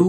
2۔